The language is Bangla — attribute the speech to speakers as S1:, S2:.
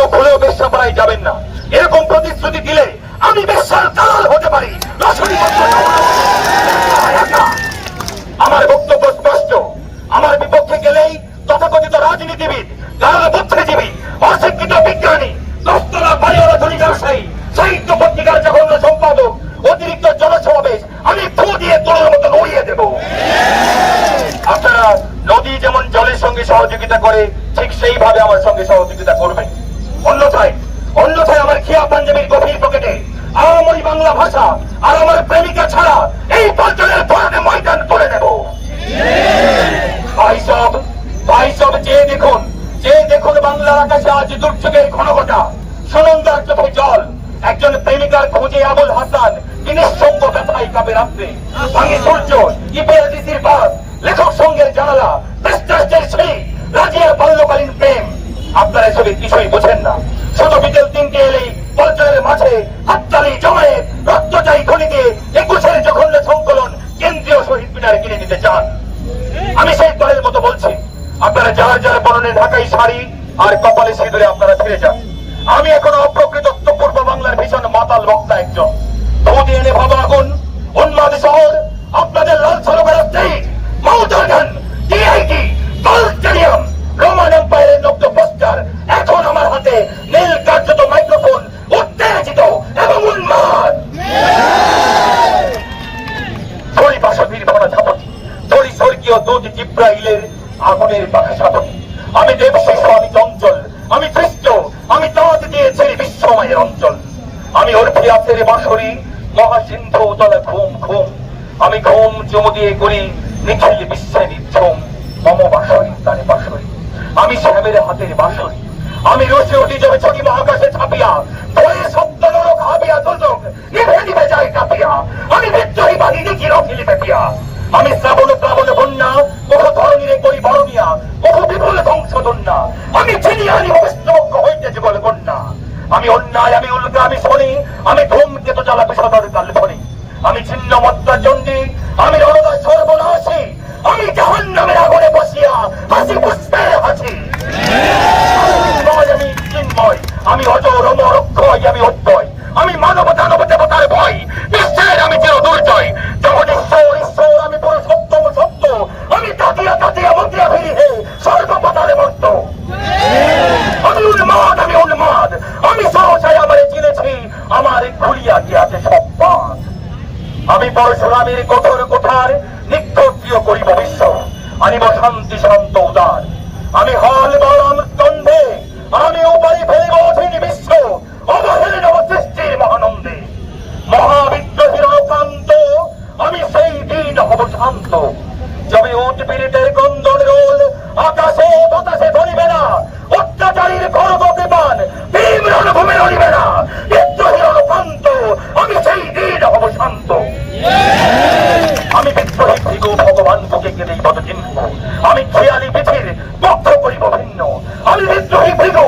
S1: কেউ ভুলেও বেশ্যা পাড়ায় যাবেন না। এরকম প্রতিশ্রুতি দিলে আমি বেশ্যার দালাল হতে পারি। আমার বক্তব্য স্পষ্ট। আমার বিপক্ষে গেলেই তথাকথিত রাজনীতিবিদ, দালাল বুদ্ধিজীবী, অশিক্ষিত বিজ্ঞানী, দশতলা বাড়িওয়ালা ধনী ব্যবসায়ী, সাহিত্য পত্রিকার জঘন্য সম্পাদক, অতিরিক্ত জনসমাবেশ আমি ফু দিয়ে তোলার মতো উড়িয়ে দেব। আপনারা নদী যেমন জলের সঙ্গে সহযোগিতা করে ঠিক সেইভাবে আমার সঙ্গে সহযোগিতা করবেন। অন্যথায় আমার খিয়া পাঞ্জাবির গভীর পকেটে আমার বাংলা ভাষা আর আমার প্রেমিকা ছাড়া এই পর্যটনের ধরনে ময়দান করে নেব। ভাইসব চেয়ে দেখুন বাংলার আকাশে আজ দুর্যোগের ঘনঘটা, সুনন্দার চোখে জল। একজন প্রেমিকার খোঁজে আবুল হাসান নিঃসঙ্গ ব্যথায় কাপে রাত্রে, ভাঙে সূর্য, ইপিআরডিসির বাস, লেখক সঙ্গের জানালা, বেস্টার্সের সেই রাজিয়ার বাল্যকালীন প্রেম। আপনারা এসবে কিছুই বোঝেন না। শুধু বিকেল 3টে এলেই পর্যায়ের মাঝে হাততালি জমায়েত, রক্তচারী খনিতে 21-এর জঘন্য সংকলন কেন্দ্রীয় শহীদ মিনারে কিনে নিতে চান। আমি সেই দলের মতো বলছি, আপনারা যার যার পরনে ঢাকাই শাড়ি আর কপালে সিঁদুরে আপনারা ফিরে যান। আমি এখন অপ্রকৃতত্ব পূর্ব বাংলার ভীষণ মাতাল বক্তা একজন। ধুতি এনে ভাবা আগুন, উন্মাদ শহর, আপনাদের লাল সরকার স্টেজ, মাউন্টেন গান, টিআইটি, গোল স্টেডিয়াম, রোমান এম্পায়ারের নগ্ন পোস্টার, এখন আমার হাতে নীল কার্যত মাইক্রোফোন, উত্তেজিত এবং উন্মাদ। ধরি বাসবীর ভরা ঝাপটি, ধরি স্বর্গীয় দুধ জিব্রাইলের আগুনের পাখা সাপটি। আমি দেবশিশু, আমি চঞ্চল, আমি খ্রিস্ট, আমি তাঁত দিয়েছি বিশ্বময়ের অঞ্চল। আমি অর্থিয়াসের বাঁশরি, মহাসিন্ধু তলা ঘুম ঘুম। আমি ঘুম চুমু দিয়ে করি নিখিল বিশ্বে নিঝুম। মম বাঁশরি তারে বাঁশরি, আমি শ্যামের হাতের বাঁশরি। আমি রসে উঠি যাবে ছটি মহাকাশে ছাপিয়া, ভয়ে সপ্ত নরক হাবিয়া দুর্যোগ নিভে নিভে যায় কাঁপিয়া। আমি বিদ্রোহী বাহিনী কি রখিলি পেপিয়া। আমি শ্রাবণ প্লাবন বন্যা, বহু ধরনীরে করি বরমিয়া, বহু বিপুল ধ্বংসদন্যা। আমি চিনিয়া আনি ভবিষ্যৎ হইতে যুগল কন্যা। আমি অন্যায়, আমি উল্কা, আমি শনি, আমি ধূমকেতু জ্বালা বিষধর কাল ধরি। আমি ছিন্ন মত্তা চণ্ডী, আমি রণদা সর্বনাশী। আমি জাহান্নামের আগুনে বসিয়া হাসি পুষ্পের হাসি। আমি চিন্ময়, আমি অজর অমর অক্ষয়, আমি অব্যয়। আমি মানব দানব দেবতার ভয়, বিশ্বের আমি চির দুর্জয়। যখন ঈশ্বর আমি পুরো সপ্তম সত্য। আমি তাতিয়া তাতিয়া মন্ত্রিয়া ফিরি হে সর্বপতারে মর্ত। আমি উন্মাদ, আমি উন্মাদ, আমি সহসায় আমারে চিনেছি, আমার ঘুরিয়া গিয়াছে সব পাত। আমি পরশুরামের কঠোর কোঠার নিত্যপ্রিয় করিব বিশ্ব, আনিব শান্তি শান্ত উদার। আমি হল বলম স্তম্ভে, আমি উপায় ফেলিব অধীন বিশ্ব, অবহেলে নব সৃষ্টির মহানন্দে। মহাবিদ্রোহীর অকান্ত আমি সেই দিন হব শান্ত। যবে উট পীড়িতের কন্দন রোল আকাশে বাতাসে ধরিবে না, অত্যাচারীর খড়গ কৃপান ভীম রণভূমে রহিবে না। বিদ্রোহীর অকান্ত আমি সেই দিন হব শান্ত। আমি বিদ্রোহী ভৃগু ভগবান বুকে গেলেই পদ চিহ্ন, আমি খেয়ালি পৃথিবীর বক্ষ করিব ভিন্ন। আমি বিদ্রোহী ভৃগু